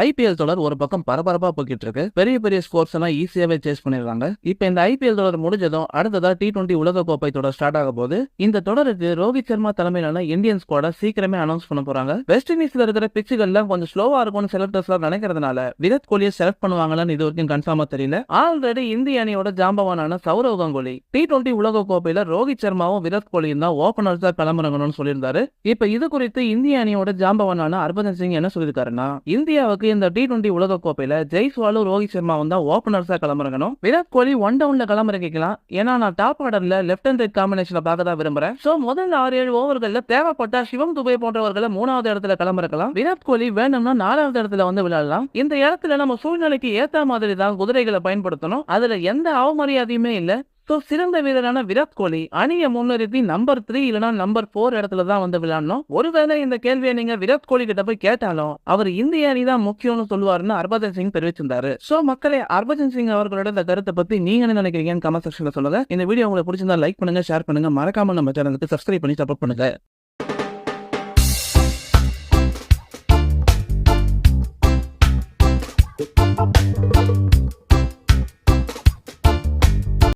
IPL தொடர் ஒரு பக்கம் பரபரப்பா போய்கிட்டு இருக்கு. பெரிய பெரிய ஸ்கோர்ஸ் எல்லாம் ஈஸியாவே சேஸ் பண்ணிடுறாங்க. இப்ப இந்த ஐபிஎல் தொடர் முடிஞ்சதும் அடுத்ததா T20 உலக கோப்பை தொடர் ஸ்டார்ட் ஆக போது இந்த தொடருக்கு ரோஹித் சர்மா தலைமையிலான இந்தியன் ஸ்குவாட சீக்கிரமே அனௌன்ஸ் பண்ண போறாங்க. வெஸ்ட் இண்டீஸ்ல இருக்கிற பிச்சுகள்ல கொஞ்சம் ஸ்லோவா இருக்கும்னு செலக்டர்ஸ் நினைக்கிறதுனால விராட் கோலியை செலக்ட் பண்ணுவாங்களான்னு இது வரைக்கும் கன்ஃபார்மா தெரியல. ஆல்ரெடி இந்திய அணியோட ஜாம்பவானான சௌரவ் கங்குலி T20 உலக கோப்பையில ரோஹித் சர்மாவும் விராட் கோலியும் தான் ஓபனர்ஸா களமிறங்கணும்னு சொல்லியிருந்தாரு. இப்ப இது குறித்து இந்திய அணியோட ஜாம்பவானான ஹர்பஜன் சிங் என்ன சொல்லியிருக்காருன்னா, இந்தியாவுக்கு இந்த T20 உலக கோப்பையில ஜெய்ஸ்வாலும் ரோஹித் சர்மாவும் தான் ஓபனர்ஸா களமிறங்கணும். விராட் கோலி ஒன் டவுன்ல களமிறங்கிக்கலாம். ஏன்னா நான் டாப் ஆர்டர்ல லெஃப்ட் அண்ட் ரைட் காம்பினேஷன்ல பார்க்க தான் விரும்புறேன். சோ முதல் 6-7 ஓவர்கள்ல தேவைப்பட்டா சிவம் துபே போன்றவர்களை 3வது இடத்துல களமிறக்கலாம். விராட் கோலி வேணும்னா 4வது இடத்துல வந்து விளையாடலாம். இந்த இடத்துல நம்ம சூழ்நிலைக்கு ஏத்த மாதிரி தான் குதிரைகளை பயன்படுத்தணும். அதுல எந்த அவமரியாதையுமே இல்ல. சிறந்த வீரரான விராட் கோலி அணியை முன்னிறுத்தி நம்பர் 3 இல்லனா நம்பர் 4 இடத்துல தான் வந்து விளையாடணும். ஒருவேளை இந்த கேள்வியை நீங்க விராட் கோலி கிட்ட போய் கேட்டாலும் அவர் இந்திய அணி தான் முக்கியம்னு சொல்லுவாருன்னு ஹர்பஜன் சிங் தெரிவிச்சிருந்தாரு. சோ மக்களே, ஹர்பஜன் சிங் அவர்களோட இந்த கருத்தை பத்தி நீங்க என்ன நினைக்கிறீங்கன்னு கமெண்ட் செக்ஷன்ல சொல்லுங்க. இந்த வீடியோ உங்களுக்கு பிடிச்சிருந்தா லைக் பண்ணுங்க, ஷேர் பண்ணுங்க, மறக்காம நம்ம சேனலுக்கு சப்ஸ்கிரைப் பண்ணி சப்போர்ட் பண்ணுங்க.